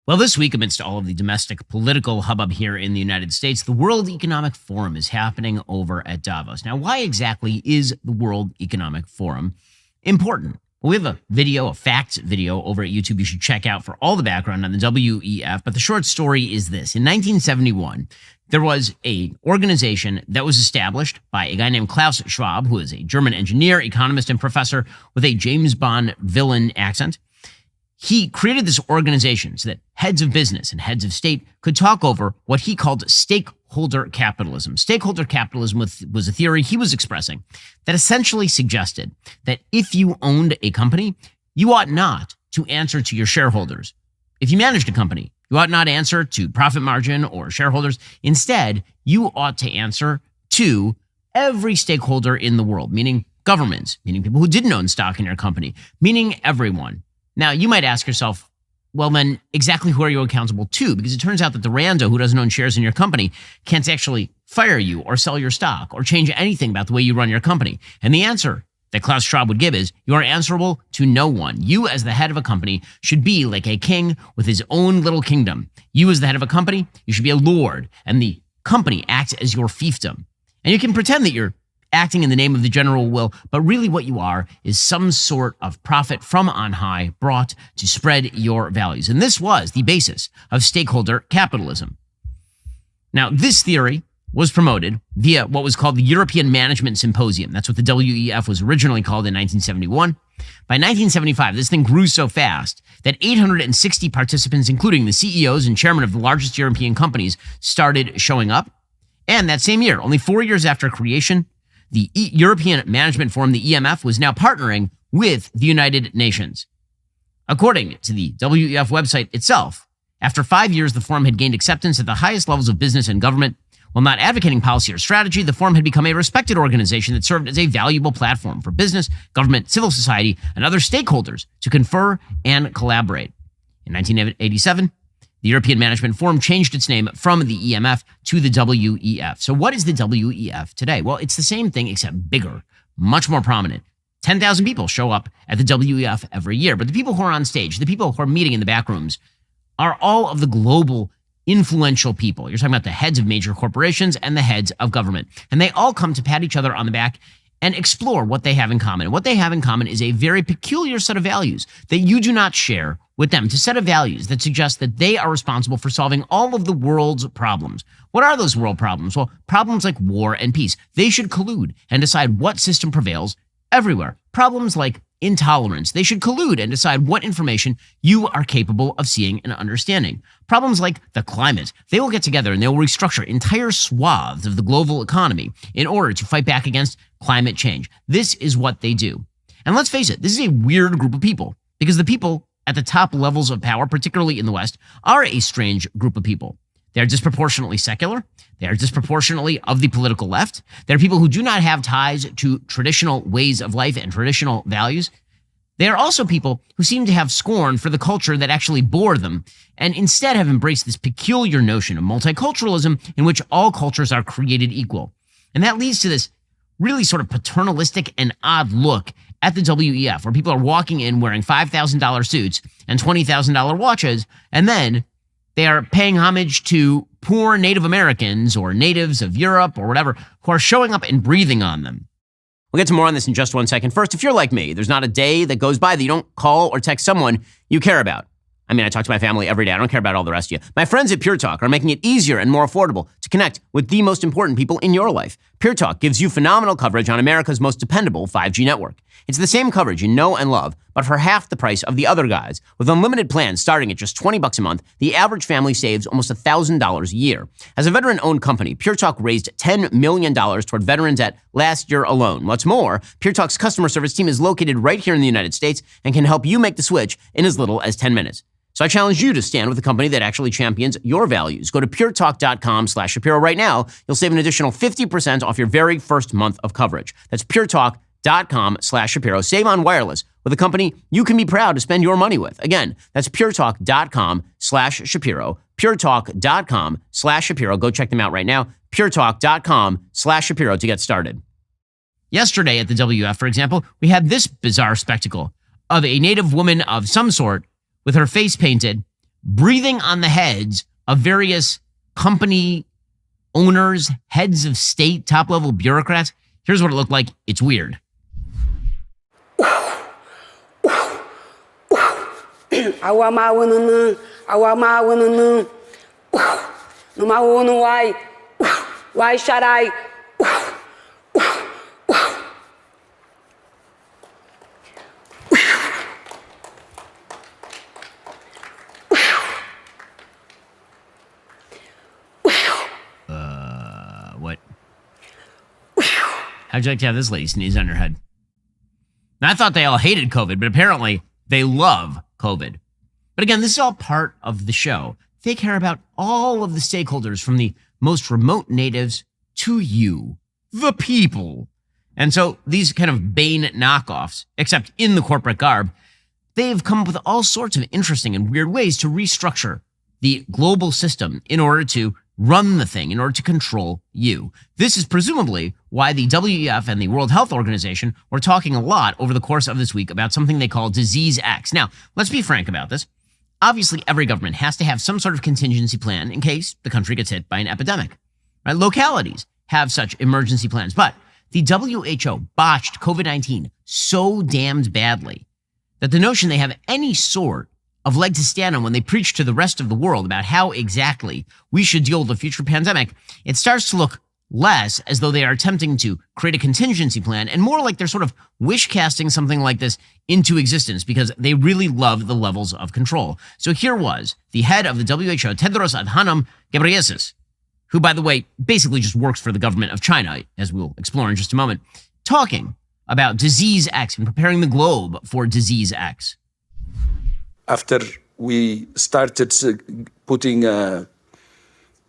Well, this week, amidst all of the domestic political hubbub here in the United States, the World Economic Forum is happening over at Davos. Now, why exactly is the World Economic Forum important? Well, we have a video, a facts video over at YouTube you should check out for all the background on the WEF, but the short story is this. In 1971, there was an organization that was established by a guy named Klaus Schwab, who is a German engineer, economist, and professor with a James Bond villain accent. He created this organization so that heads of business and heads of state could talk over what he called stakeholder capitalism. Stakeholder capitalism was a theory he was expressing that essentially suggested that if you owned a company, you ought not to answer to your shareholders. If you managed a company, you ought not answer to profit margin or shareholders. Instead, you ought to answer to every stakeholder in the world, meaning governments, meaning people who didn't own stock in your company, meaning everyone. Now, you might ask yourself, well, then exactly who are you accountable to? Because it turns out that the rando who doesn't own shares in your company can't actually fire you or sell your stock or change anything about the way you run your company. And the answer that Klaus Schwab would give is you are answerable to no one. You as the head of a company should be like a king with his own little kingdom. You as the head of a company, you should be a lord, and the company acts as your fiefdom. And you can pretend that you're acting in the name of the general will, but really what you are is some sort of prophet from on high brought to spread your values. And this was the basis of stakeholder capitalism. Now, this theory was promoted via what was called the European Management Symposium. That's what the WEF was originally called in 1971. By 1975, this thing grew so fast that 860 participants, including the CEOs and chairmen of the largest European companies, started showing up. And that same year, only 4 years after creation, the European Management Forum, the EMF, was now partnering with the United Nations. According to the WEF website itself, after 5 years, the forum had gained acceptance at the highest levels of business and government. While not advocating policy or strategy, the forum had become a respected organization that served as a valuable platform for business, government, civil society, and other stakeholders to confer and collaborate. In 1987, the European Management Forum changed its name from the EMF to the WEF. So what is the WEF today? Well, it's the same thing except bigger, much more prominent. 10,000 people show up at the WEF every year. But the people who are on stage, the people who are meeting in the back rooms, are all of the global influential people. You're talking about the heads of major corporations and the heads of government. And they all come to pat each other on the back and explore what they have in common. And what they have in common is a very peculiar set of values that you do not share with them. It's a set of values that suggest that they are responsible for solving all of the world's problems. What are those world problems? Well, problems like war and peace. They should collude and decide what system prevails everywhere. Problems like intolerance. They should collude and decide what information you are capable of seeing and understanding. Problems like the climate. They will get together and they will restructure entire swaths of the global economy in order to fight back against climate change. This is what they do. And let's face it, this is a weird group of people because the people at the top levels of power, particularly in the West, are a strange group of people. They are disproportionately secular. They are disproportionately of the political left. They are people who do not have ties to traditional ways of life and traditional values. They are also people who seem to have scorn for the culture that actually bore them and instead have embraced this peculiar notion of multiculturalism in which all cultures are created equal. And that leads to this really sort of paternalistic and odd look at the WEF, where people are walking in wearing $5,000 suits and $20,000 watches, and then they are paying homage to poor Native Americans or natives of Europe or whatever who are showing up and breathing on them. We'll get to more on this in just 1 second. First, if you're like me, there's not a day that goes by that you don't call or text someone you care about. I mean, I talk to my family every day. I don't care about all the rest of you. My friends at Pure Talk are making it easier and more affordable to connect with the most important people in your life. Pure Talk gives you phenomenal coverage on America's most dependable 5G network. It's the same coverage you know and love, but for half the price of the other guys. With unlimited plans starting at just $20 a month, the average family saves almost $1,000 a year. As a veteran-owned company, Pure Talk raised $10 million toward veteran debt last year alone. What's more, Pure Talk's customer service team is located right here in the United States and can help you make the switch in as little as 10 minutes. So I challenge you to stand with a company that actually champions your values. Go to puretalk.com/Shapiro right now. You'll save an additional 50% off your very first month of coverage. That's puretalk.com/Shapiro. Save on wireless with a company you can be proud to spend your money with. Again, that's puretalk.com/Shapiro. puretalk.com/Shapiro. Go check them out right now. puretalk.com/Shapiro to get started. Yesterday at the WF, for example, we had this bizarre spectacle of a native woman of some sort with her face painted breathing on the heads of various company owners, heads of state, top-level bureaucrats. Here's what it looked like. It's weird. Why should I? What? How'd you like to have this lady sneeze on your head? Now, I thought they all hated COVID, but apparently they love COVID. But again, this is all part of the show. They care about all of the stakeholders, from the most remote natives to you, the people. And so these kind of Bane knockoffs, except in the corporate garb, they've come up with all sorts of interesting and weird ways to restructure the global system in order to run the thing, in order to control you. This is presumably why the WEF and the World Health Organization were talking a lot over the course of this week about something they call Disease X. Now, let's be frank about this. Obviously, every government has to have some sort of contingency plan in case the country gets hit by an epidemic. Right? Localities have such emergency plans, but the WHO botched COVID-19 so damned badly that the notion they have any sort of leg to stand on when they preach to the rest of the world about how exactly we should deal with a future pandemic, it starts to look less as though they are attempting to create a contingency plan and more like they're sort of wish casting something like this into existence because they really love the levels of control. So here was the head of the WHO, Tedros Adhanom Ghebreyesus, who, by the way, basically just works for the government of China, as we'll explore in just a moment, talking about Disease X and preparing the globe for Disease X. After we started putting a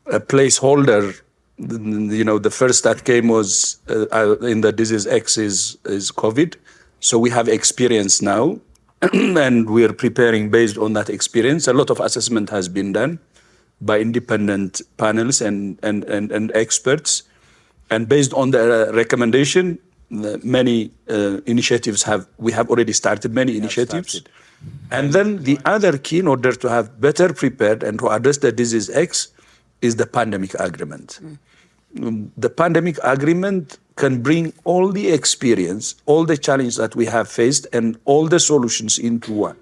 placeholder, the first that came was in the Disease X is COVID. So we have experience now, and we are preparing based on that experience. A lot of assessment has been done by independent panels and experts. And based on the recommendation, many initiatives we have already started many initiatives. And then the other key, in order to have better prepared and to address the Disease X, is the pandemic agreement. The pandemic agreement can bring all the experience, all the challenges that we have faced, and all the solutions into one.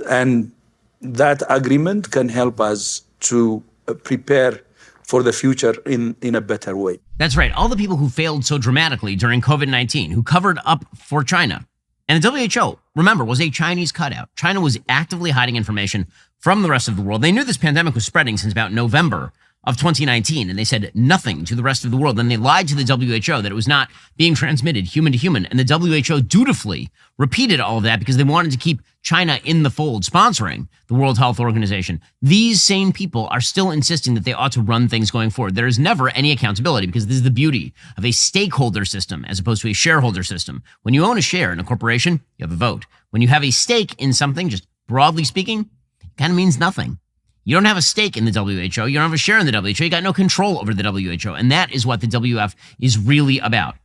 And that agreement can help us to prepare for the future in a better way. That's right. All the people who failed so dramatically during COVID-19, who covered up for China. And the WHO, remember, was a Chinese cutout. China was actively hiding information from the rest of the world. They knew this pandemic was spreading since about November of 2019, and they said nothing to the rest of the world. Then they lied to the WHO that it was not being transmitted human to human. And the WHO dutifully repeated all of that because they wanted to keep China in the fold, sponsoring the World Health Organization. These same people are still insisting that they ought to run things going forward. There is never any accountability because this is the beauty of a stakeholder system as opposed to a shareholder system. When you own a share in a corporation, you have a vote. When you have a stake in something, just broadly speaking, it kind of means nothing. You don't have a stake in the WHO. You don't have a share in the WHO. You got no control over the WHO. And that is what the WF is really about.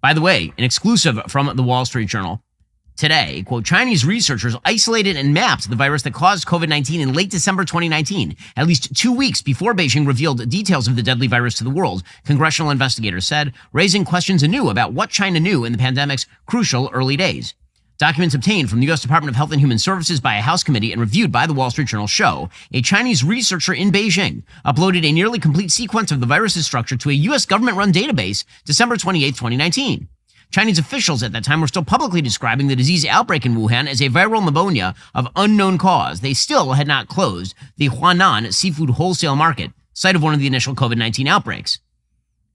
By the way, an exclusive from the Wall Street Journal today, quote, Chinese researchers isolated and mapped the virus that caused COVID-19 in late December 2019, at least 2 weeks before Beijing revealed details of the deadly virus to the world, congressional investigators said, raising questions anew about what China knew in the pandemic's crucial early days. Documents obtained from the U.S. Department of Health and Human Services by a House committee and reviewed by the Wall Street Journal show a Chinese researcher in Beijing uploaded a nearly complete sequence of the virus's structure to a U.S. government-run database December 28, 2019. Chinese officials at that time were still publicly describing the disease outbreak in Wuhan as a viral pneumonia of unknown cause. They still had not closed the Huanan seafood wholesale market, site of one of the initial COVID-19 outbreaks.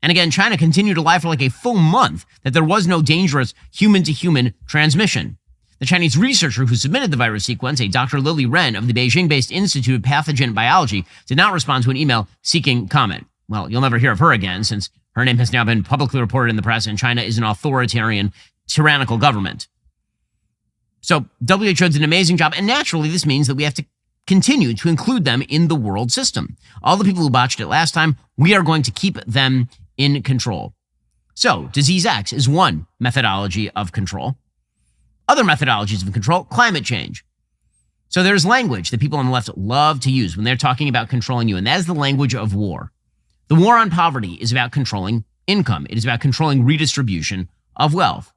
And again, China continued to lie for like a full month that there was no dangerous human-to-human transmission. The Chinese researcher who submitted the virus sequence, a Dr. Lily Ren of the Beijing-based Institute of Pathogen Biology, did not respond to an email seeking comment. Well, you'll never hear of her again since her name has now been publicly reported in the press and China is an authoritarian, tyrannical government. So WHO did an amazing job, and naturally this means that we have to continue to include them in the world system. All the people who botched it last time, we are going to keep them in control. So, Disease X is one methodology of control. Other methodologies of control, climate change. So there's language that people on the left love to use when they're talking about controlling you, and that is the language of war. The war on poverty is about controlling income. It is about controlling redistribution of wealth.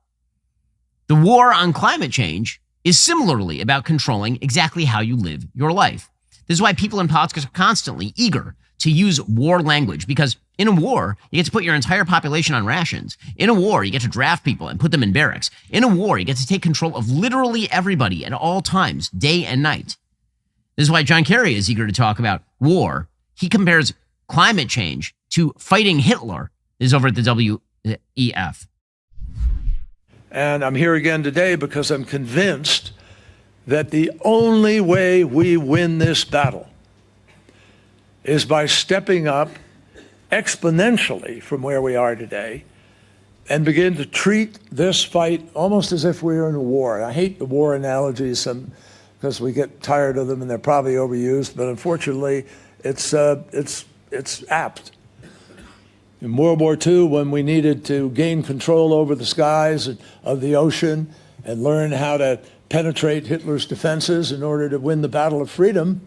The war on climate change is similarly about controlling exactly how you live your life. This is why people in politics are constantly eager to use war language, because in a war, you get to put your entire population on rations. In a war, you get to draft people and put them in barracks. In a war, you get to take control of literally everybody at all times, day and night. This is why John Kerry is eager to talk about war. He compares climate change to fighting Hitler. This is over at the WEF. And I'm here again today because I'm convinced that the only way we win this battle is by stepping up exponentially from where we are today and begin to treat this fight almost as if we were in a war. I hate the war analogies because we get tired of them and they're probably overused, but unfortunately it's apt. In World War II, when we needed to gain control over the skies of the ocean and learn how to penetrate Hitler's defenses in order to win the battle of freedom,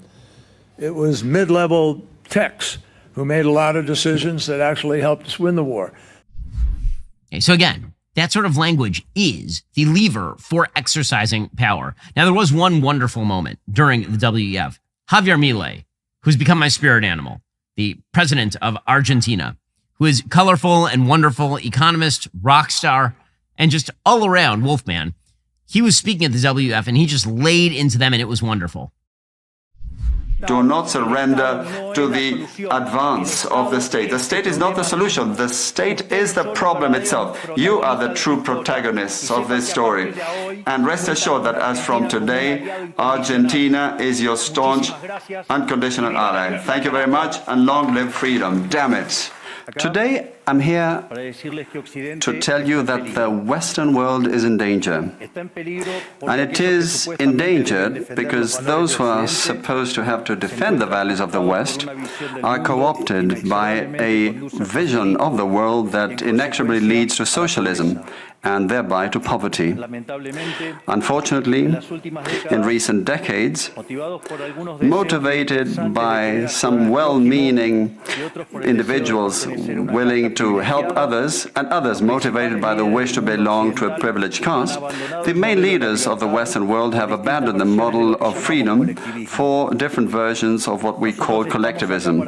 it was mid-level techs who made a lot of decisions that actually helped us win the war. Okay, so again, that sort of language is the lever for exercising power. Now, there was one wonderful moment during the WEF. Javier Milei, who's become my spirit animal, the president of Argentina, who is colorful and wonderful, economist, rock star, and just all around wolfman. He was speaking at the WEF and he just laid into them and it was wonderful. Do not surrender to the advance of the state. The state is not the solution. The state is the problem itself. You are the true protagonists of this story. And rest assured that as from today, Argentina is your staunch, unconditional ally. Thank you very much, and long live freedom. Damn it. Today, I'm here to tell you that the Western world is in danger. And it is endangered because those who are supposed to have to defend the values of the West are co-opted by a vision of the world that inexorably leads to socialism and thereby to poverty. Unfortunately, in recent decades, motivated by some well-meaning individuals willing to help others, and others motivated by the wish to belong to a privileged caste, the main leaders of the Western world have abandoned the model of freedom for different versions of what we call collectivism.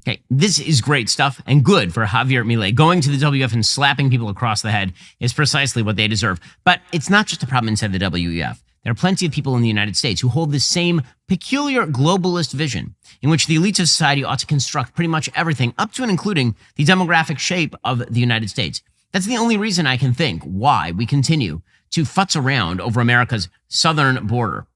Okay, this is great stuff and good for Javier Milei. Going to the WEF and slapping people across the head is precisely what they deserve. But it's not just a problem inside the WEF. There are plenty of people in the United States who hold this same peculiar globalist vision in which the elites of society ought to construct pretty much everything, up to and including the demographic shape of the United States. That's the only reason I can think why we continue to futz around over America's southern border.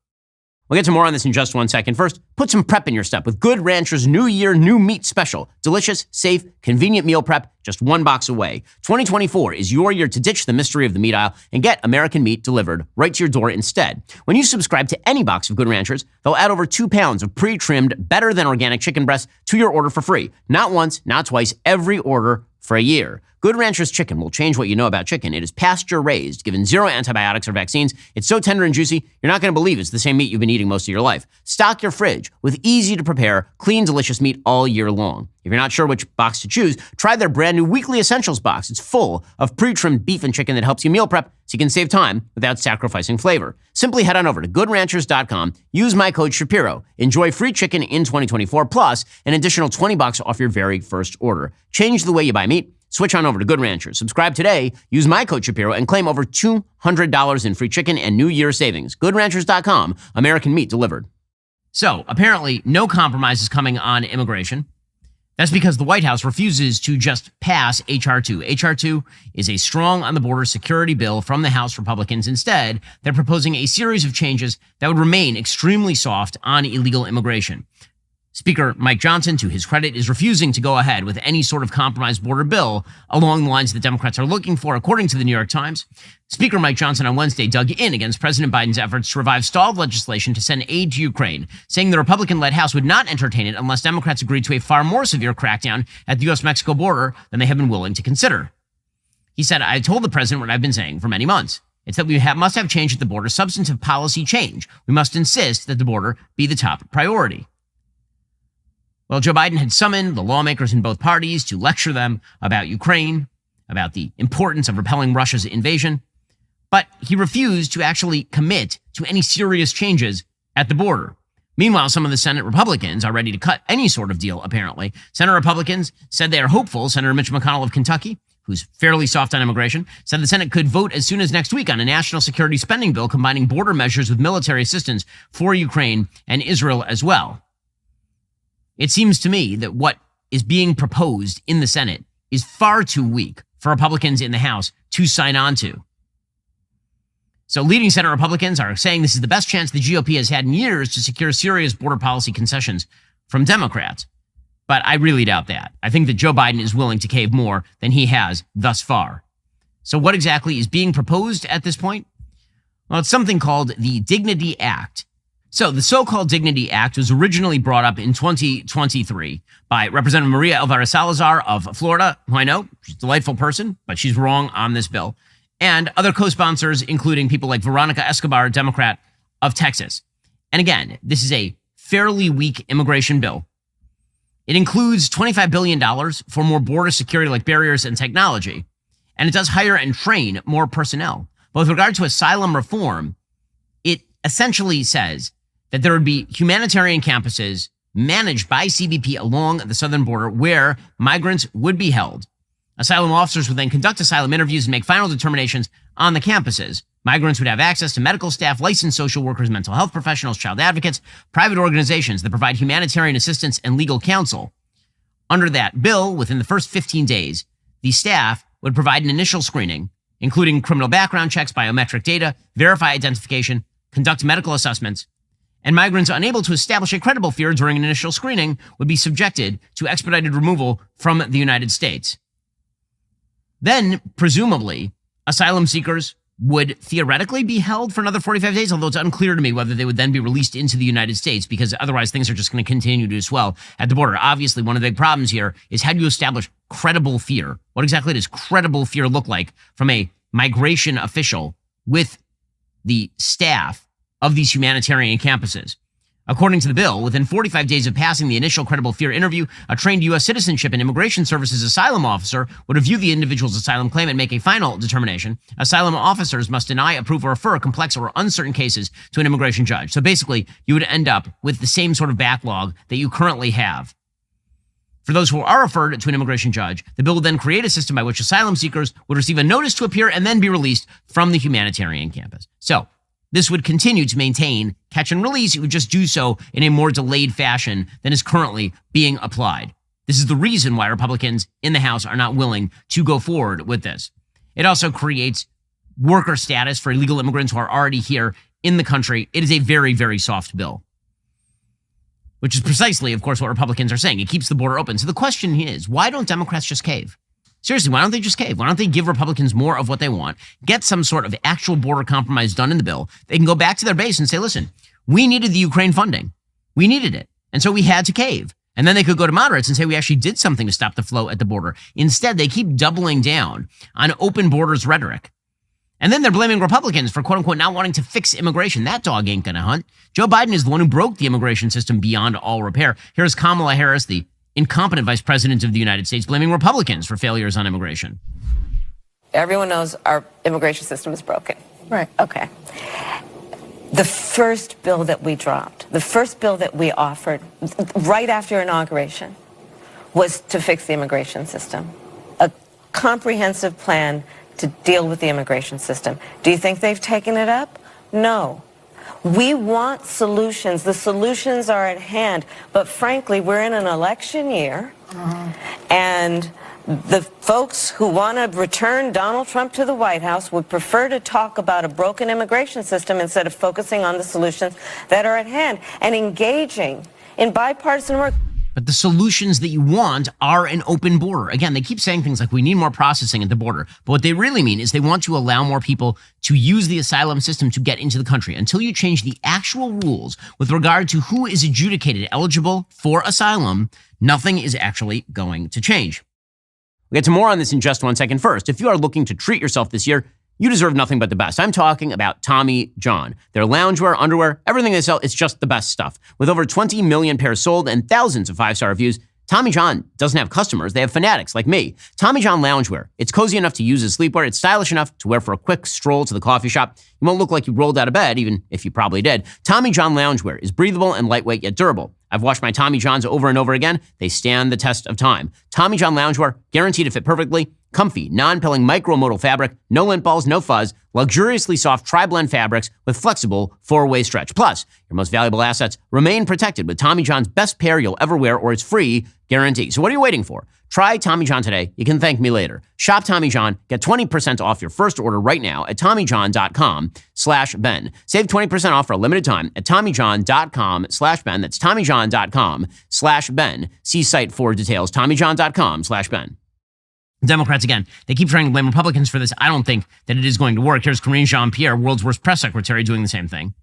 We'll get to more on this in just 1 second. First, put some prep in your step with Good Rancher's New Year, New Meat Special. Delicious, safe, convenient meal prep, just one box away. 2024 is your year to ditch the mystery of the meat aisle and get American meat delivered right to your door instead. When you subscribe to any box of Good Ranchers, they'll add over 2 pounds of pre-trimmed, better than organic chicken breasts to your order for free. Not once, not twice, every order for a year. Good Rancher's chicken will change what you know about chicken. It is pasture-raised, given 0 antibiotics or vaccines. It's so tender and juicy, you're not going to believe it's the same meat you've been eating most of your life. Stock your fridge with easy-to-prepare, clean, delicious meat all year long. If you're not sure which box to choose, try their brand new Weekly Essentials box. It's full of pre-trimmed beef and chicken that helps you meal prep so you can save time without sacrificing flavor. Simply head on over to goodranchers.com, use my code Shapiro. Enjoy free chicken in 2024, plus an additional $20 off your very first order. Change the way you buy meat. Switch on over to Good Ranchers. Subscribe today, use my code Shapiro, and claim over $200 in free chicken and New Year savings. GoodRanchers.com, American meat delivered. So, apparently, no compromise is coming on immigration. That's because the White House refuses to just pass H.R. 2. H.R. 2 is a strong on-the-border security bill from the House Republicans. Instead, they're proposing a series of changes that would remain extremely soft on illegal immigration. Speaker Mike Johnson, to his credit, is refusing to go ahead with any sort of compromised border bill along the lines that Democrats are looking for, according to the New York Times. Speaker Mike Johnson on Wednesday dug in against President Biden's efforts to revive stalled legislation to send aid to Ukraine, saying the Republican-led House would not entertain it unless Democrats agreed to a far more severe crackdown at the U.S.-Mexico border than they have been willing to consider. He said, "I told the president what I've been saying for many months. It's that we must have change at the border, substantive policy change. We must insist that the border be the top priority. Well, Joe Biden had summoned the lawmakers in both parties to lecture them about Ukraine, about the importance of repelling Russia's invasion, but he refused to actually commit to any serious changes at the border. Meanwhile, some of the Senate Republicans are ready to cut any sort of deal, apparently. Senate Republicans said they are hopeful. Senator Mitch McConnell of Kentucky, who's fairly soft on immigration, said the Senate could vote as soon as next week on a national security spending bill combining border measures with military assistance for Ukraine and Israel as well. It seems to me that what is being proposed in the Senate is far too weak for Republicans in the House to sign on to. So leading Senate Republicans are saying this is the best chance the GOP has had in years to secure serious border policy concessions from Democrats. But I really doubt that. I think that Joe Biden is willing to cave more than he has thus far. So what exactly is being proposed at this point? Well, it's something called the Dignity Act. So the so-called Dignity Act was originally brought up in 2023 by Representative Maria Elvira Salazar of Florida, who I know, she's a delightful person, but she's wrong on this bill, and other co-sponsors, including people like Veronica Escobar, Democrat of Texas. And again, this is a fairly weak immigration bill. It includes $25 billion for more border security like barriers and technology, and it does hire and train more personnel. But with regard to asylum reform, it essentially says that there would be humanitarian campuses managed by CBP along the southern border where migrants would be held. Asylum officers would then conduct asylum interviews and make final determinations on the campuses. Migrants would have access to medical staff, licensed social workers, mental health professionals, child advocates, private organizations that provide humanitarian assistance and legal counsel. Under that bill, within the first 15 days, the staff would provide an initial screening, including criminal background checks, biometric data, verify identification, conduct medical assessments, and migrants unable to establish a credible fear during an initial screening would be subjected to expedited removal from the United States. Then, presumably, asylum seekers would theoretically be held for another 45 days, although it's unclear to me whether they would then be released into the United States, because otherwise things are just going to continue to swell at the border. Obviously, one of the big problems here is how do you establish credible fear? What exactly does credible fear look like from a migration official with the staff of these humanitarian campuses? According to the bill, within 45 days of passing the initial credible fear interview, a trained U.S. Citizenship and Immigration Services asylum officer would review the individual's asylum claim and make a final determination. Asylum officers must deny, approve, or refer complex or uncertain cases to an immigration judge. So basically, you would end up with the same sort of backlog that you currently have. For those who are referred to an immigration judge, the bill would then create a system by which asylum seekers would receive a notice to appear and then be released from the humanitarian campus. So this would continue to maintain catch and release. It would just do so in a more delayed fashion than is currently being applied. This is the reason why Republicans in the House are not willing to go forward with this. It also creates worker status for illegal immigrants who are already here in the country. It is a very, very soft bill, which is precisely, of course, what Republicans are saying. It keeps the border open. So the question is, why don't Democrats just cave? Seriously, why don't they just cave? Why don't they give Republicans more of what they want, get some sort of actual border compromise done in the bill? They can go back to their base and say, listen, we needed the Ukraine funding. We needed it. And so we had to cave. And then they could go to moderates and say, we actually did something to stop the flow at the border. Instead, they keep doubling down on open borders rhetoric. And then they're blaming Republicans for, quote unquote, not wanting to fix immigration. That dog ain't going to hunt. Joe Biden is the one who broke the immigration system beyond all repair. Here's Kamala Harris, the incompetent vice president of the United States, blaming Republicans for failures on immigration. Everyone knows our immigration system is broken. Right. Okay. The first bill that we dropped, the first bill that we offered right after inauguration was to fix the immigration system. A comprehensive plan to deal with the immigration system. Do you think they've taken it up? No. We want solutions. The solutions are at hand. But frankly, we're in an election year. And the folks who want to return Donald Trump to the White House would prefer to talk about a broken immigration system instead of focusing on the solutions that are at hand and engaging in bipartisan work. But the solutions that you want are an open border. Again, they keep saying things like we need more processing at the border. But what they really mean is they want to allow more people to use the asylum system to get into the country. Until you change the actual rules with regard to who is adjudicated eligible for asylum, nothing is actually going to change. We'll get to more on this in just one second. First, if you are looking to treat yourself this year, You deserve nothing but the best. I'm talking about Tommy John. Their loungewear, underwear, everything they sell, it's just the best stuff. With over 20 million pairs sold and thousands of 5-star reviews, Tommy John doesn't have customers. They have fanatics like me. Tommy John loungewear. It's cozy enough to use as sleepwear. It's stylish enough to wear for a quick stroll to the coffee shop. You won't look like you rolled out of bed, even if you probably did. Tommy John loungewear is breathable and lightweight yet durable. I've washed my Tommy Johns over and over again. They stand the test of time. Tommy John loungewear, guaranteed to fit perfectly. Comfy, non-pilling micromodal fabric, no lint balls, no fuzz, luxuriously soft tri-blend fabrics with flexible 4-way stretch. Plus, your most valuable assets remain protected with Tommy John's best pair you'll ever wear or its free guarantee. So what are you waiting for? Try Tommy John today. You can thank me later. Shop Tommy John. Get 20% off your first order right now at TommyJohn.com/Ben. Save 20% off for a limited time at TommyJohn.com/Ben. That's TommyJohn.com/Ben. See site for details. TommyJohn.com/Ben. Democrats, again, they keep trying to blame Republicans for this. I don't think that it is going to work. Here's Karine Jean-Pierre, world's worst press secretary, doing the same thing.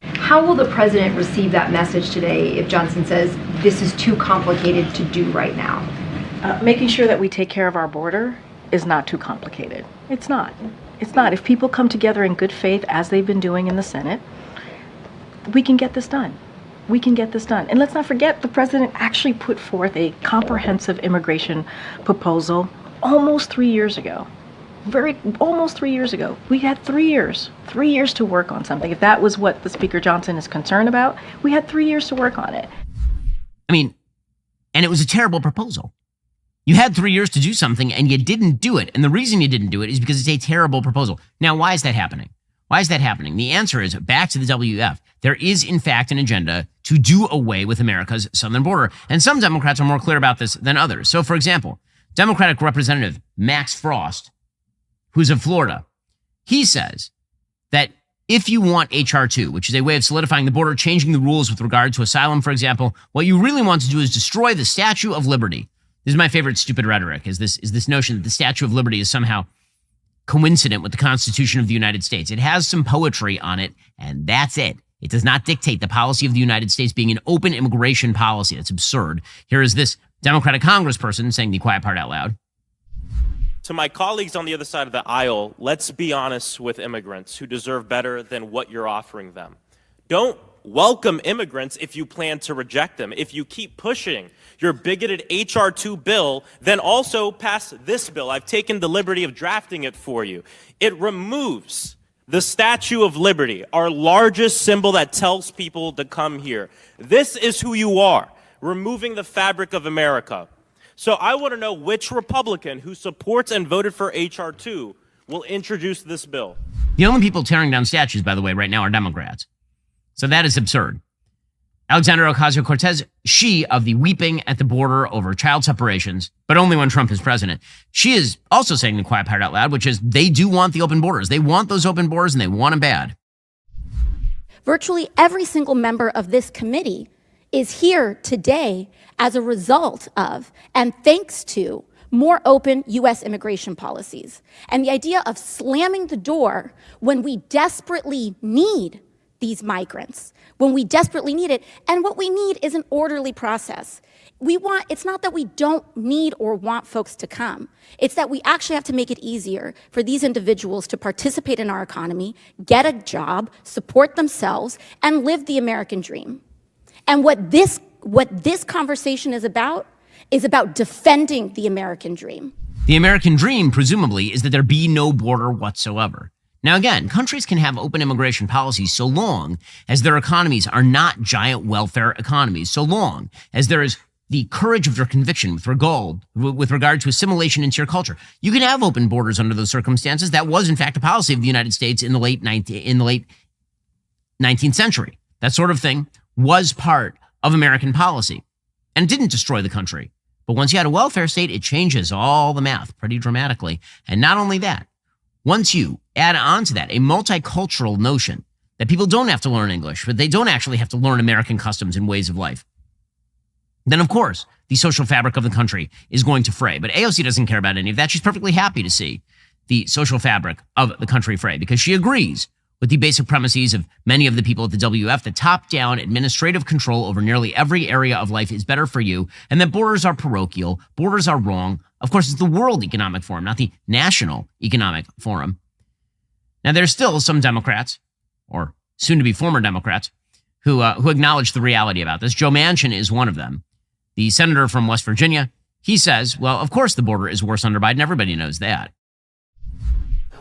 How will the president receive that message today if Johnson says this is too complicated to do right now? Making sure that we take care of our border is not too complicated. It's not. It's not. If people come together in good faith, as they've been doing in the Senate, we can get this done. We can get this done. And let's not forget, the president actually put forth a comprehensive immigration proposal almost 3 years ago. Almost 3 years ago. We had 3 years to work on something. If that was what the Speaker Johnson is concerned about, we had 3 years to work on it. I mean, and it was a terrible proposal. You had 3 years to do something and you didn't do it. And the reason you didn't do it is because it's a terrible proposal. Now, why is that happening? Why is that happening? The answer is, back to the WEF, there is in fact an agenda to do away with America's southern border. And some Democrats are more clear about this than others. So, for example, Democratic Representative Max Frost, who's of Florida, he says that if you want H.R. 2, which is a way of solidifying the border, changing the rules with regard to asylum, for example, what you really want to do is destroy the Statue of Liberty. This is my favorite stupid rhetoric, is this notion that the Statue of Liberty is somehow coincident with the Constitution of the United States. It has some poetry on it, and that's it. It does not dictate the policy of the United States being an open immigration policy. That's absurd. Here is this Democratic congressperson saying the quiet part out loud. To my colleagues on the other side of the aisle, let's be honest with immigrants who deserve better than what you're offering them. Don't welcome immigrants if you plan to reject them. If you keep pushing your bigoted H.R. 2 bill, then also pass this bill. I've taken the liberty of drafting it for you. It removes the Statue of Liberty, our largest symbol that tells people to come here. This is who you are, removing the fabric of America. So I want to know which Republican who supports and voted for H.R. 2 will introduce this bill. The only people tearing down statues, by the way, right now are Democrats. So that is absurd. Alexandria Ocasio-Cortez, she of the weeping at the border over child separations, but only when Trump is president. She is also saying the quiet part out loud, which is they do want the open borders. They want those open borders and they want them bad. Virtually every single member of this committee is here today as a result of and thanks to more open U.S. immigration policies. And the idea of slamming the door when we desperately need these migrants, when we desperately need it, and what we need is an orderly process. It's not that we don't need or want folks to come. It's that we actually have to make it easier for these individuals to participate in our economy, get a job, support themselves, and live the American dream. And what this conversation is about defending the American dream. The American dream, presumably, is that there be no border whatsoever. Now, again, countries can have open immigration policies so long as their economies are not giant welfare economies, so long as there is the courage of their conviction with regard to assimilation into your culture. You can have open borders under those circumstances. That was, in fact, a policy of the United States in the late 19th century. That sort of thing was part of American policy, and it didn't destroy the country. But once you had a welfare state, it changes all the math pretty dramatically. And not only that, once you add on to that a multicultural notion that people don't have to learn English, but they don't actually have to learn American customs and ways of life, then of course the social fabric of the country is going to fray. But AOC doesn't care about any of that. She's perfectly happy to see the social fabric of the country fray because she agrees with the basic premises of many of the people at the WF that top-down administrative control over nearly every area of life is better for you, and that borders are parochial, borders are wrong. Of course, it's the World Economic Forum, not the National Economic Forum. Now, there's still some Democrats, or soon-to-be former Democrats, who acknowledge the reality about this. Joe Manchin is one of them. The senator from West Virginia, he says, well, of course the border is worse under Biden. Everybody knows that.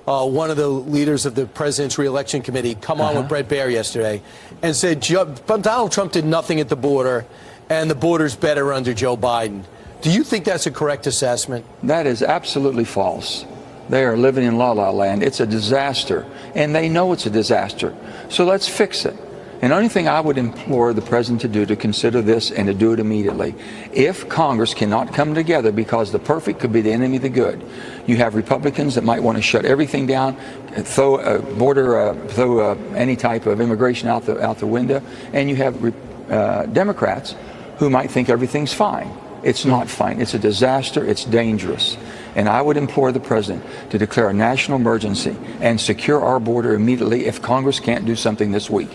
One of the leaders of the president's reelection committee come on with Bret Baier yesterday and said Donald Trump did nothing at the border and the border's better under Joe Biden. Do you think that's a correct assessment? That is absolutely false. They are living in la-la land. It's a disaster, and they know it's a disaster. So let's fix it. And the only thing I would implore the president to do, to consider this and to do it immediately. If Congress cannot come together, because the perfect could be the enemy of the good, you have Republicans that might want to shut everything down, throw any type of immigration out the window, and you have Democrats who might think everything's fine. It's not fine. It's a disaster. It's dangerous. And I would implore the president to declare a national emergency and secure our border immediately if Congress can't do something this week.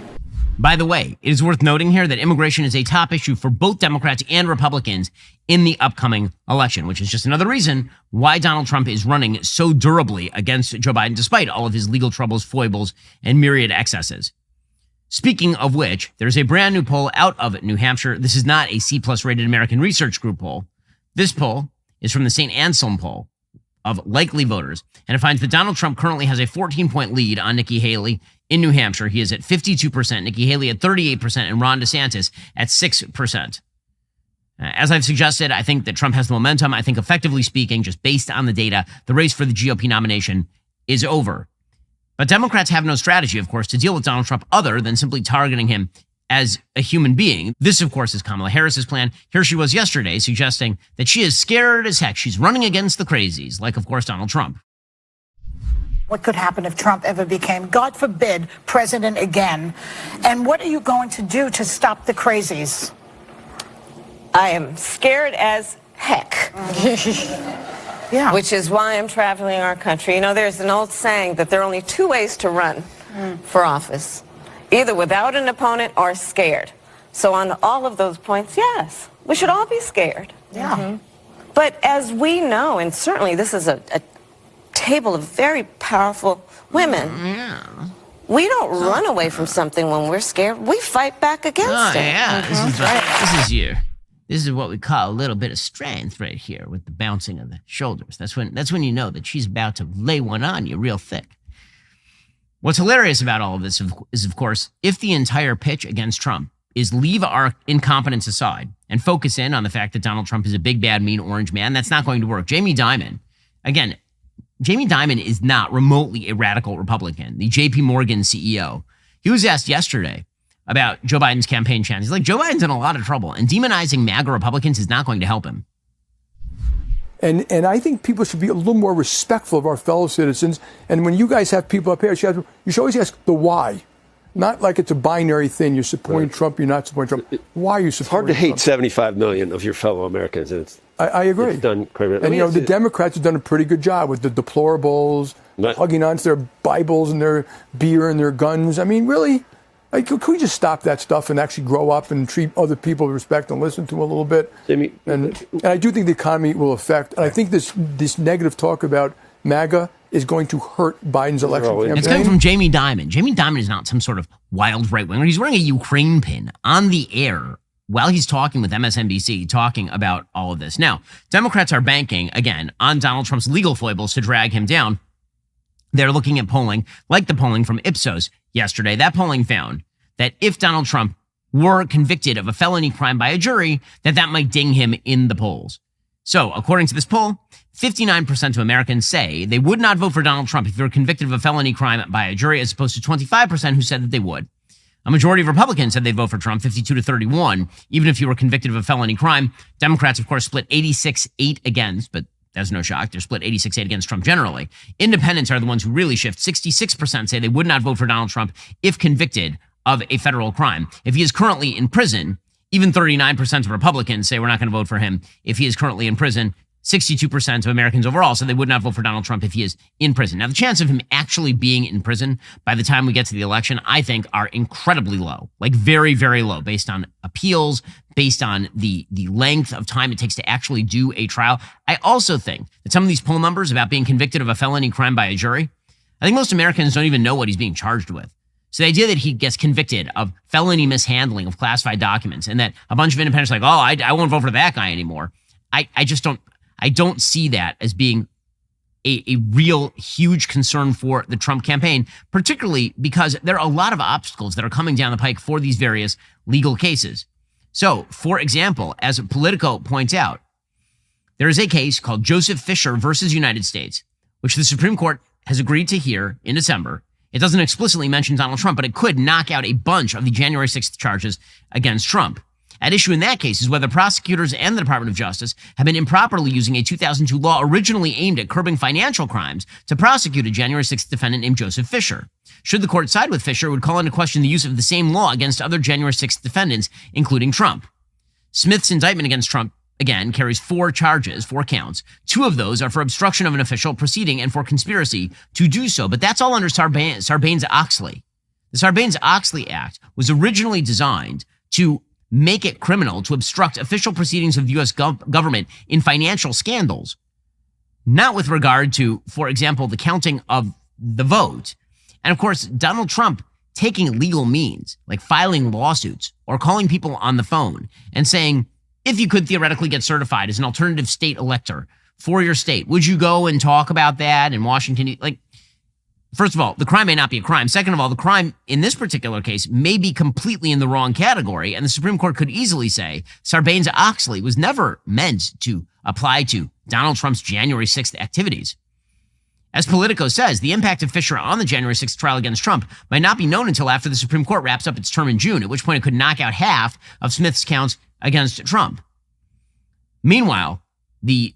By the way, it is worth noting here that immigration is a top issue for both Democrats and Republicans in the upcoming election, which is just another reason why Donald Trump is running so durably against Joe Biden, despite all of his legal troubles, foibles, and myriad excesses. Speaking of which, there's a brand new poll out of New Hampshire. This is not a C+ rated American Research Group poll. This poll is from the St. Anselm poll of likely voters, and it finds that Donald Trump currently has a 14-point lead on Nikki Haley in New Hampshire. He is at 52%, Nikki Haley at 38%, and Ron DeSantis at 6%. As I've suggested, I think that Trump has the momentum. I think, effectively speaking, just based on the data, the race for the GOP nomination is over. But Democrats have no strategy, of course, to deal with Donald Trump other than simply targeting him as a human being. This, of course, is Kamala Harris's plan. Here she was yesterday suggesting that she is scared as heck. She's running against the crazies, like, of course, Donald Trump. What could happen if Trump ever became, God forbid, president again? And what are you going to do to stop the crazies? I am scared as heck. Yeah. Which is why I'm traveling our country. You know, there's an old saying that there are only two ways to run for office, either without an opponent or scared. So on all of those points, yes, we should all be scared. Yeah. But as we know, and certainly this is a table of very powerful women, we don't run away from something when we're scared. We fight back against it. Yeah. This is what we call a little bit of strength right here with the bouncing of the shoulders. That's when you know that she's about to lay one on you real thick. What's hilarious about all of this is, of course, if the entire pitch against Trump is leave our incompetence aside and focus in on the fact that Donald Trump is a big, bad, mean orange man, that's not going to work. Jamie Dimon is not remotely a radical Republican. The JP Morgan CEO, he was asked yesterday about Joe Biden's campaign chance. He's like, Joe Biden's in a lot of trouble, and demonizing MAGA Republicans is not going to help him. And I think people should be a little more respectful of our fellow citizens. And when you guys have people up here, you should always ask the why. Not like it's a binary thing. You're supporting Trump, you're not supporting Trump. Why are you supporting Trump? It's hard to hate 75 million of your fellow Americans. And I agree. It's done quite a bit. And, the Democrats have done a pretty good job with the deplorables, hugging onto their Bibles and their beer and their guns. I mean, really? Like, could we just stop that stuff and actually grow up and treat other people with respect and listen to them a little bit? And I do think the economy will affect. And I think this negative talk about MAGA is going to hurt Biden's election campaign. It's coming from Jamie Dimon. Jamie Dimon is not some sort of wild right-winger. He's wearing a Ukraine pin on the air while he's talking with MSNBC, talking about all of this. Now, Democrats are banking, again, on Donald Trump's legal foibles to drag him down. They're looking at polling, like the polling from Ipsos yesterday. That polling found that if Donald Trump were convicted of a felony crime by a jury, that might ding him in the polls. So, according to this poll, 59% of Americans say they would not vote for Donald Trump if he were convicted of a felony crime by a jury, as opposed to 25% who said that they would. A majority of Republicans said they'd vote for Trump, 52-31, even if he were convicted of a felony crime. Democrats, of course, split 86-8 against, but that's no shock. They're split 86-8 against Trump generally. Independents are the ones who really shift. 66% say they would not vote for Donald Trump if convicted of a federal crime. If he is currently in prison, even 39% of Republicans say we're not going to vote for him if he is currently in prison. 62% of Americans overall said they would not vote for Donald Trump if he is in prison. Now, the chance of him actually being in prison by the time we get to the election, I think, are incredibly low, like very, very low, based on appeals, based on the length of time it takes to actually do a trial. I also think that some of these poll numbers about being convicted of a felony crime by a jury, I think most Americans don't even know what he's being charged with. So the idea that he gets convicted of felony mishandling of classified documents and that a bunch of independents are like, oh, I won't vote for that guy anymore. I don't see that as being a real huge concern for the Trump campaign, particularly because there are a lot of obstacles that are coming down the pike for these various legal cases. So, for example, as Politico points out, there is a case called Joseph Fisher versus United States, which the Supreme Court has agreed to hear in December. It doesn't explicitly mention Donald Trump, but it could knock out a bunch of the January 6th charges against Trump. At issue in that case is whether prosecutors and the Department of Justice have been improperly using a 2002 law originally aimed at curbing financial crimes to prosecute a January 6th defendant named Joseph Fisher. Should the court side with Fisher, it would call into question the use of the same law against other January 6th defendants, including Trump. Smith's indictment against Trump, again, carries 4 charges, 4 counts. 2 of those are for obstruction of an official proceeding and for conspiracy to do so, but that's all under Sarbanes-Oxley. The Sarbanes-Oxley Act was originally designed to make it criminal to obstruct official proceedings of the U.S. government in financial scandals, not with regard to, for example, the counting of the vote. And of course, Donald Trump taking legal means, like filing lawsuits or calling people on the phone and saying, if you could theoretically get certified as an alternative state elector for your state, would you go and talk about that in Washington? Like, first of all, the crime may not be a crime. Second of all, the crime in this particular case may be completely in the wrong category, and the Supreme Court could easily say Sarbanes-Oxley was never meant to apply to Donald Trump's January 6th activities. As Politico says, the impact of Fisher on the January 6th trial against Trump might not be known until after the Supreme Court wraps up its term in June, at which point it could knock out half of Smith's counts against Trump. Meanwhile, the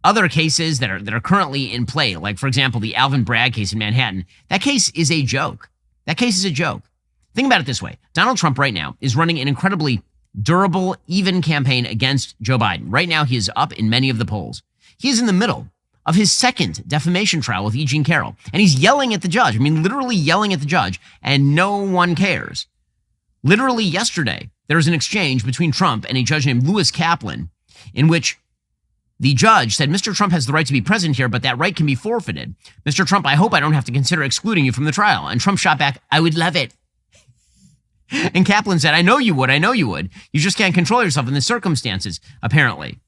other cases that are currently in play, like, for example, the Alvin Bragg case in Manhattan, that case is a joke. That case is a joke. Think about it this way. Donald Trump right now is running an incredibly durable, even campaign against Joe Biden. Right now, he is up in many of the polls. He is in the middle of his second defamation trial with E. Jean Carroll, and he's yelling at the judge. I mean, literally yelling at the judge, and no one cares. Literally yesterday, there was an exchange between Trump and a judge named Lewis Kaplan in which the judge said, Mr. Trump has the right to be present here, but that right can be forfeited. Mr. Trump, I hope I don't have to consider excluding you from the trial. And Trump shot back, I would love it. And Kaplan said, I know you would. You just can't control yourself in the circumstances, apparently.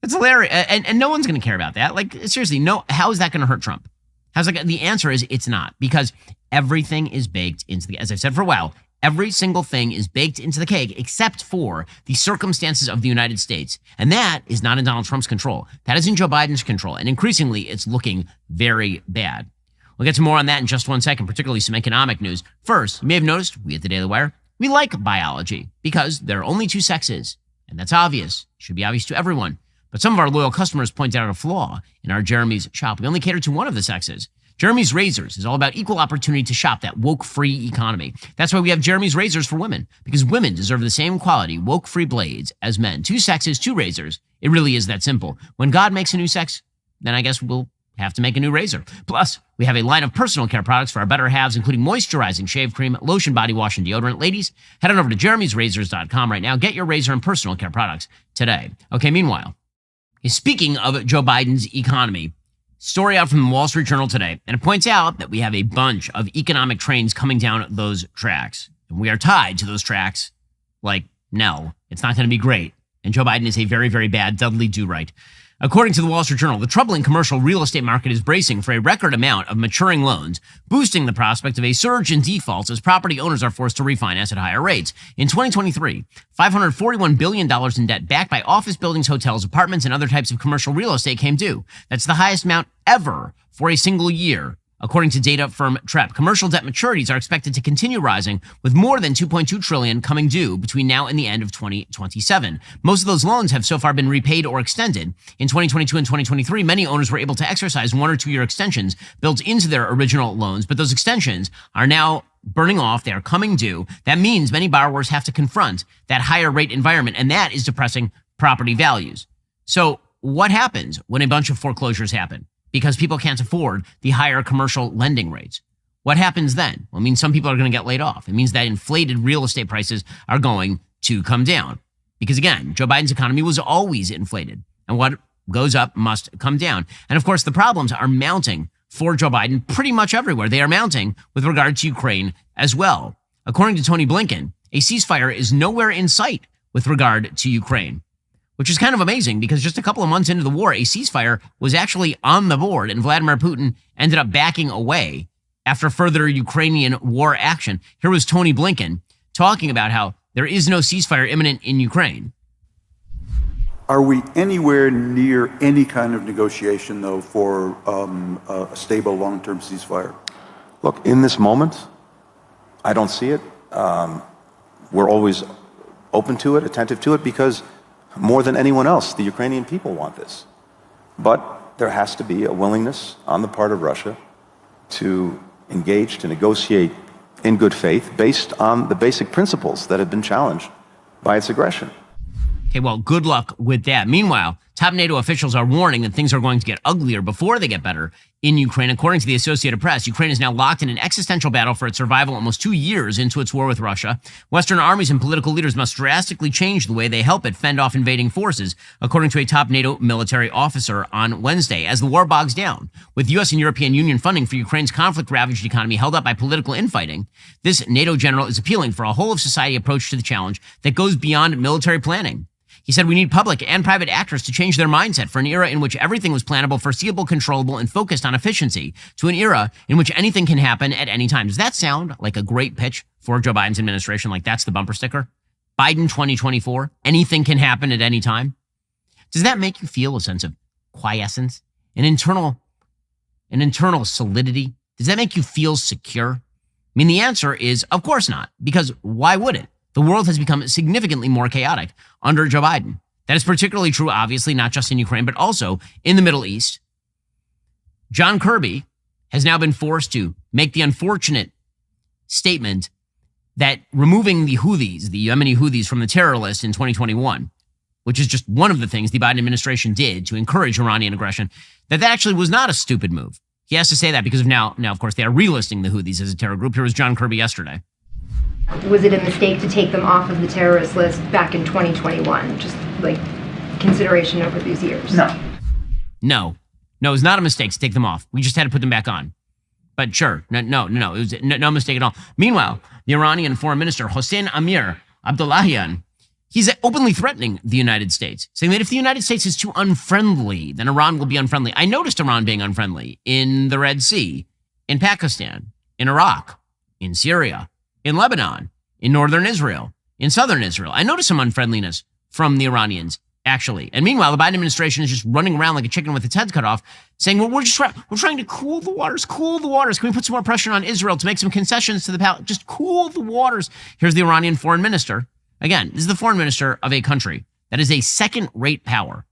It's hilarious. And no one's going to care about that. Like, seriously, no. How is that going to hurt Trump? The answer is it's not, because everything is baked into the, as I've said for a while, every single thing is baked into the cake except for the circumstances of the United States. And that is not in Donald Trump's control. That is in Joe Biden's control. And increasingly, it's looking very bad. We'll get to more on that in just one second, particularly some economic news. First, you may have noticed, we at the Daily Wire, we like biology because there are only 2 sexes. And that's obvious. It should be obvious to everyone. But some of our loyal customers point out a flaw in our Jeremy's shop. We only cater to one of the sexes. Jeremy's Razors is all about equal opportunity to shop that woke-free economy. That's why we have Jeremy's Razors for women, because women deserve the same quality woke-free blades as men. 2 sexes, 2 razors. It really is that simple. When God makes a new sex, then I guess we'll have to make a new razor. Plus, we have a line of personal care products for our better halves, including moisturizing shave cream, lotion, body wash, and deodorant. Ladies, head on over to jeremy'srazors.com right now. Get your razor and personal care products today. Okay, meanwhile, speaking of Joe Biden's economy, story out from the Wall Street Journal today, and it points out that we have a bunch of economic trains coming down those tracks. And we are tied to those tracks like, no, it's not going to be great. And Joe Biden is a very, very bad Dudley Do-Right. According to the Wall Street Journal, the troubling commercial real estate market is bracing for a record amount of maturing loans, boosting the prospect of a surge in defaults as property owners are forced to refinance at higher rates. In 2023, $541 billion in debt backed by office buildings, hotels, apartments, and other types of commercial real estate came due. That's the highest amount ever for a single year. According to data firm TREP, commercial debt maturities are expected to continue rising, with more than $2.2 trillion coming due between now and the end of 2027. Most of those loans have so far been repaid or extended. In 2022 and 2023, many owners were able to exercise 1 or 2 year extensions built into their original loans, but those extensions are now burning off. They are coming due. That means many borrowers have to confront that higher rate environment, and that is depressing property values. So what happens when a bunch of foreclosures happen? Because people can't afford the higher commercial lending rates. What happens then? Well, it means some people are going to get laid off. It means that inflated real estate prices are going to come down. Because again, Joe Biden's economy was always inflated. And what goes up must come down. And of course, the problems are mounting for Joe Biden pretty much everywhere. They are mounting with regard to Ukraine as well. According to Tony Blinken, a ceasefire is nowhere in sight with regard to Ukraine, which is kind of amazing because just a couple of months into the war, a ceasefire was actually on the board and Vladimir Putin ended up backing away after further Ukrainian war action. Here was Tony Blinken talking about how there is no ceasefire imminent in Ukraine. Are we anywhere near any kind of negotiation, though, for a stable long-term ceasefire? Look, in this moment, I don't see it. We're always open to it, attentive to it, because more than anyone else, the Ukrainian people want this. But there has to be a willingness on the part of Russia to engage, to negotiate in good faith based on the basic principles that have been challenged by its aggression. Okay, well, good luck with that. Meanwhile, top NATO officials are warning that things are going to get uglier before they get better in Ukraine. According to the Associated Press, Ukraine is now locked in an existential battle for its survival almost 2 years into its war with Russia. Western armies and political leaders must drastically change the way they help it fend off invading forces, according to a top NATO military officer on Wednesday, as the war bogs down. With U.S. and European Union funding for Ukraine's conflict-ravaged economy held up by political infighting, this NATO general is appealing for a whole-of-society approach to the challenge that goes beyond military planning. He said we need public and private actors to change their mindset for an era in which everything was plannable, foreseeable, controllable, and focused on efficiency to an era in which anything can happen at any time. Does that sound like a great pitch for Joe Biden's administration? Like that's the bumper sticker? Biden 2024, anything can happen at any time? Does that make you feel a sense of quiescence, an internal solidity? Does that make you feel secure? I mean, the answer is, of course not, because why would it? The world has become significantly more chaotic under Joe Biden. That is particularly true, obviously, not just in Ukraine, but also in the Middle East. John Kirby has now been forced to make the unfortunate statement that removing the Houthis, the Yemeni Houthis, from the terror list in 2021, which is just one of the things the Biden administration did to encourage Iranian aggression, that actually was not a stupid move. He has to say that because of now, of course, they are relisting the Houthis as a terror group. Here was John Kirby yesterday. Was it a mistake to take them off of the terrorist list back in 2021? Just like consideration over these years? No, it was not a mistake to take them off. We just had to put them back on. But sure, no, it was no mistake at all. Meanwhile, the Iranian foreign minister, Hossein Amir Abdullahian, he's openly threatening the United States, saying that if the United States is too unfriendly, then Iran will be unfriendly. I noticed Iran being unfriendly in the Red Sea, in Pakistan, in Iraq, in Syria, in Lebanon, in northern Israel, in southern Israel. I noticed some unfriendliness from the Iranians, actually. And meanwhile, the Biden administration is just running around like a chicken with its head cut off, saying, well, we're trying to cool the waters. Can we put some more pressure on Israel to make some concessions to the palace? Just cool the waters. Here's the Iranian foreign minister. Again, this is the foreign minister of a country that is a second-rate power.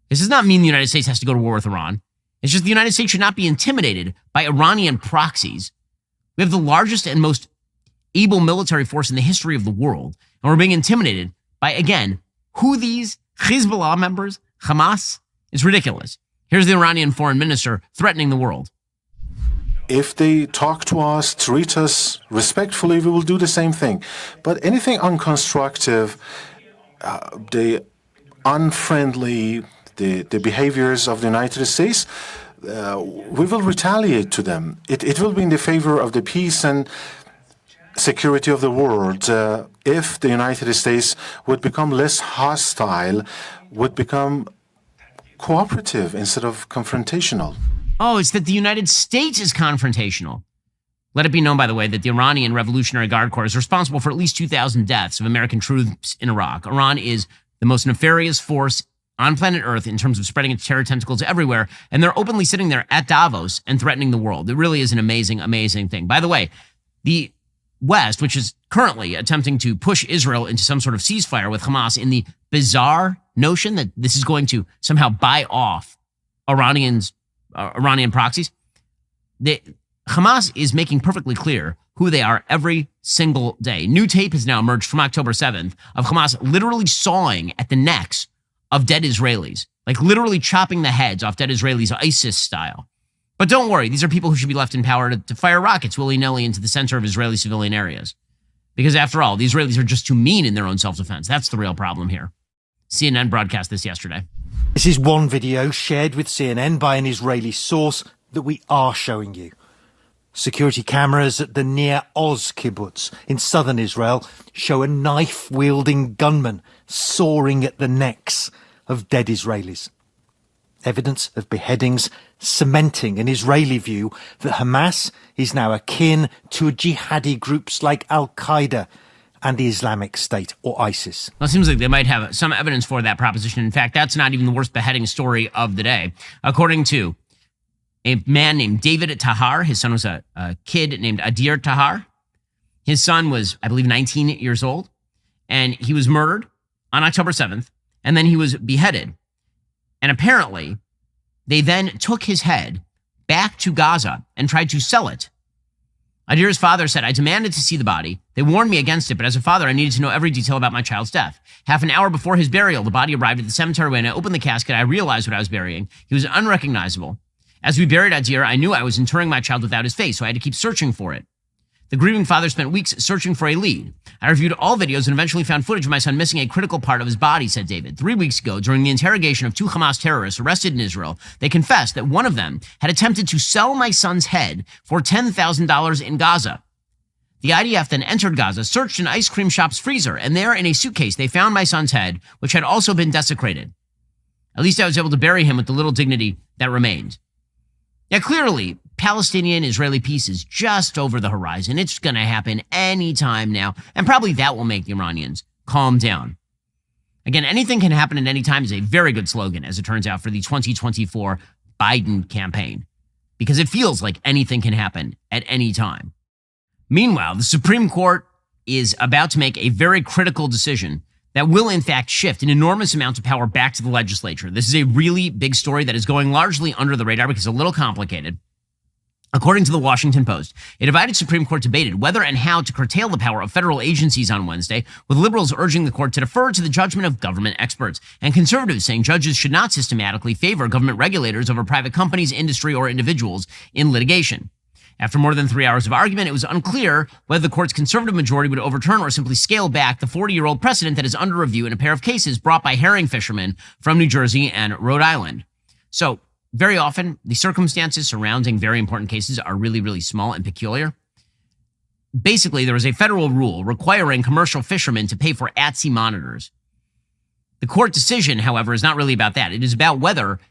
This does not mean the United States has to go to war with Iran. It's just the United States should not be intimidated by Iranian proxies. We have the largest and most able military force in the history of the world, and we're being intimidated by, again, Houthis, Hezbollah members, Hamas. It's ridiculous. Here's the Iranian foreign minister threatening the world. If they talk to us, treat us respectfully, we will do the same thing. But anything unconstructive, the unfriendly, the behaviors of the United States, we will retaliate to them. It will be in the favor of the peace and security of the world if the United States would become less hostile, would become cooperative instead of confrontational. Oh, it's that the United States is confrontational. Let it be known, by the way, that the Iranian Revolutionary Guard Corps is responsible for at least 2,000 deaths of American troops in Iraq. Iran is the most nefarious force on planet Earth in terms of spreading its terror tentacles everywhere, and they're openly sitting there at Davos and threatening the world. It really is an amazing, amazing thing. By the way, the West, which is currently attempting to push Israel into some sort of ceasefire with Hamas in the bizarre notion that this is going to somehow buy off Iranian proxies. Hamas is making perfectly clear who they are every single day. New tape has now emerged from October 7th of Hamas literally sawing at the necks of dead Israelis, like literally chopping the heads off dead Israelis, ISIS style. But don't worry, these are people who should be left in power to fire rockets willy-nilly into the center of Israeli civilian areas. Because after all, the Israelis are just too mean in their own self-defense. That's the real problem here. CNN broadcast this yesterday. This is one video shared with CNN by an Israeli source that we are showing you. Security cameras at the Nir Oz kibbutz in southern Israel show a knife-wielding gunman sawing at the necks of dead Israelis. Evidence of beheadings cementing an Israeli view that Hamas is now akin to jihadi groups like Al-Qaeda and the Islamic State or ISIS. Well, it seems like they might have some evidence for that proposition. In fact, that's not even the worst beheading story of the day. According to a man named David Tahar, his son was a kid named Adir Tahar. His son was, I believe, 19 years old, and he was murdered on October 7th, and then he was beheaded. And apparently, they then took his head back to Gaza and tried to sell it. Adir's father said, "I demanded to see the body. They warned me against it, but as a father, I needed to know every detail about my child's death. Half an hour before his burial, the body arrived at the cemetery. When I opened the casket, I realized what I was burying. He was unrecognizable. As we buried Adir, I knew I was interring my child without his face, so I had to keep searching for it. The grieving father spent weeks searching for a lead. I reviewed all videos and eventually found footage of my son missing a critical part of his body," said David. 3 weeks ago, during the interrogation of 2 Hamas terrorists arrested in Israel, they confessed that one of them had attempted to sell my son's head for $10,000 in Gaza. The IDF then entered Gaza, searched an ice cream shop's freezer, and there in a suitcase, they found my son's head, which had also been desecrated. At least I was able to bury him with the little dignity that remained. Now, clearly, Palestinian-Israeli peace is just over the horizon. It's going to happen anytime now, and probably that will make the Iranians calm down. Again, anything can happen at any time is a very good slogan, as it turns out, for the 2024 Biden campaign, because it feels like anything can happen at any time. Meanwhile, the Supreme Court is about to make a very critical decision that will, in fact, shift an enormous amount of power back to the legislature. This is a really big story that is going largely under the radar because it's a little complicated. According to the Washington Post, a divided Supreme Court debated whether and how to curtail the power of federal agencies on Wednesday, with liberals urging the court to defer to the judgment of government experts, and conservatives saying judges should not systematically favor government regulators over private companies, industry, or individuals in litigation. After more than 3 hours of argument, it was unclear whether the court's conservative majority would overturn or simply scale back the 40-year-old precedent that is under review in a pair of cases brought by herring fishermen from New Jersey and Rhode Island. So, very often, the circumstances surrounding very important cases are really, really small and peculiar. Basically, there was a federal rule requiring commercial fishermen to pay for at-sea monitors. The court decision, however, is not really about that. It is about whether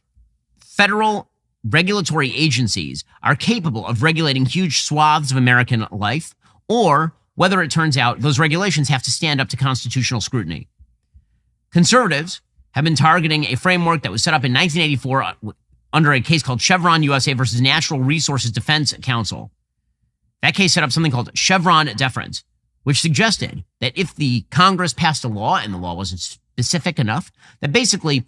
federal regulatory agencies are capable of regulating huge swaths of American life, or whether it turns out those regulations have to stand up to constitutional scrutiny. Conservatives have been targeting a framework that was set up in 1984 under a case called Chevron USA versus Natural Resources Defense Council. That case set up something called Chevron Deference, which suggested that if the Congress passed a law and the law wasn't specific enough, that basically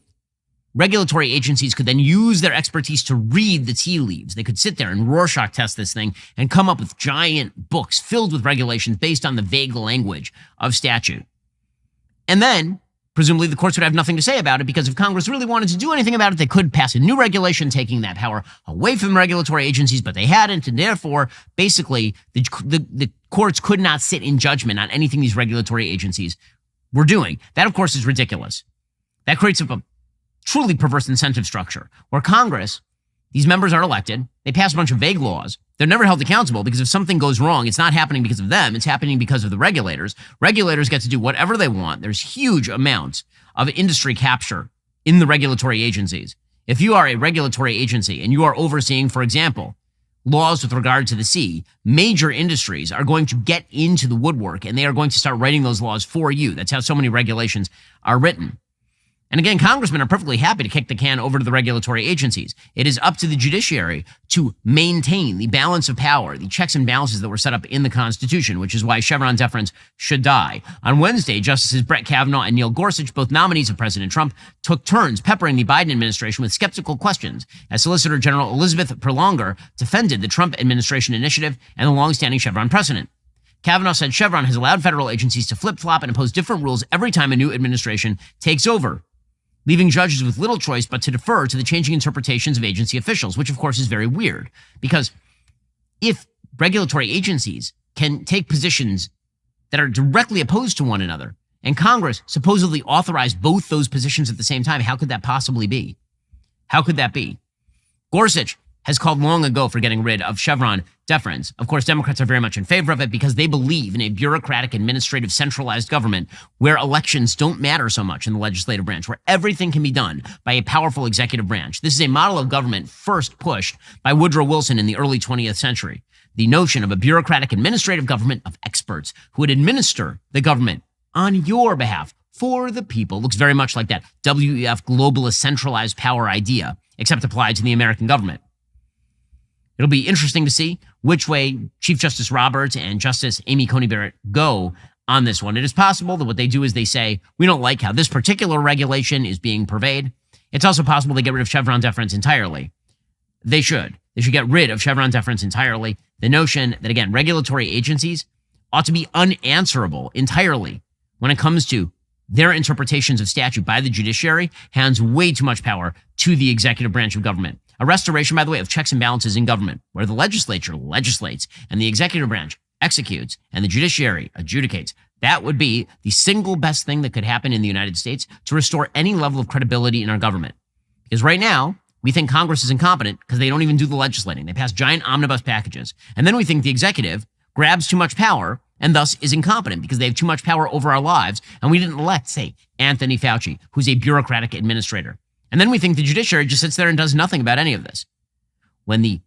regulatory agencies could then use their expertise to read the tea leaves. They could sit there and Rorschach test this thing and come up with giant books filled with regulations based on the vague language of statute. And then, presumably, the courts would have nothing to say about it, because if Congress really wanted to do anything about it, they could pass a new regulation taking that power away from regulatory agencies, but they hadn't, and therefore, basically, the courts could not sit in judgment on anything these regulatory agencies were doing. That, of course, is ridiculous. That creates a truly perverse incentive structure where Congress, these members are elected, they pass a bunch of vague laws, they're never held accountable, because if something goes wrong, it's not happening because of them, it's happening because of the regulators. Regulators get to do whatever they want. There's huge amounts of industry capture in the regulatory agencies. If you are a regulatory agency and you are overseeing, for example, laws with regard to the sea, major industries are going to get into the woodwork and they are going to start writing those laws for you. That's how so many regulations are written. And again, congressmen are perfectly happy to kick the can over to the regulatory agencies. It is up to the judiciary to maintain the balance of power, the checks and balances that were set up in the Constitution, which is why Chevron deference should die. On Wednesday, Justices Brett Kavanaugh and Neil Gorsuch, both nominees of President Trump, took turns peppering the Biden administration with skeptical questions as Solicitor General Elizabeth Perlonger defended the Trump administration initiative and the longstanding Chevron precedent. Kavanaugh said Chevron has allowed federal agencies to flip-flop and impose different rules every time a new administration takes over, leaving judges with little choice but to defer to the changing interpretations of agency officials, which of course is very weird, because if regulatory agencies can take positions that are directly opposed to one another, and Congress supposedly authorized both those positions at the same time, how could that possibly be? How could that be? Gorsuch has called long ago for getting rid of Chevron deference. Of course, Democrats are very much in favor of it because they believe in a bureaucratic, administrative, centralized government where elections don't matter so much in the legislative branch, where everything can be done by a powerful executive branch. This is a model of government first pushed by Woodrow Wilson in the early 20th century. The notion of a bureaucratic, administrative government of experts who would administer the government on your behalf for the people looks very much like that WEF globalist centralized power idea, except applied to the American government. It'll be interesting to see which way Chief Justice Roberts and Justice Amy Coney Barrett go on this one. It is possible that what they do is they say, we don't like how this particular regulation is being purveyed. It's also possible they get rid of Chevron deference entirely. They should. They should get rid of Chevron deference entirely. The notion that, again, regulatory agencies ought to be unanswerable entirely when it comes to their interpretations of statute by the judiciary hands way too much power to the executive branch of government. A restoration, by the way, of checks and balances in government, where the legislature legislates and the executive branch executes and the judiciary adjudicates. That would be the single best thing that could happen in the United States to restore any level of credibility in our government. Because right now, we think Congress is incompetent because they don't even do the legislating. They pass giant omnibus packages. And then we think the executive grabs too much power and thus is incompetent because they have too much power over our lives. And we didn't elect, say, Anthony Fauci, who's a bureaucratic administrator. And then we think the judiciary just sits there and does nothing about any of this. When the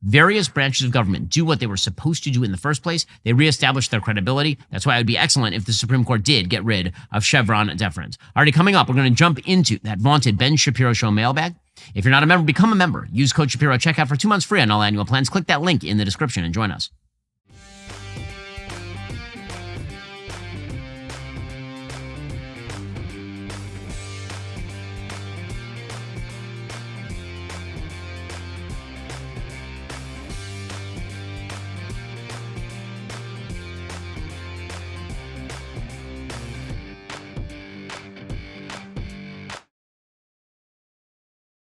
various branches of government do what they were supposed to do in the first place, they reestablish their credibility. That's why it would be excellent if the Supreme Court did get rid of Chevron deference. Already coming up, we're going to jump into that vaunted Ben Shapiro Show mailbag. If you're not a member, become a member. Use code Shapiro at checkout for 2 months free on all annual plans. Click that link in the description and join us.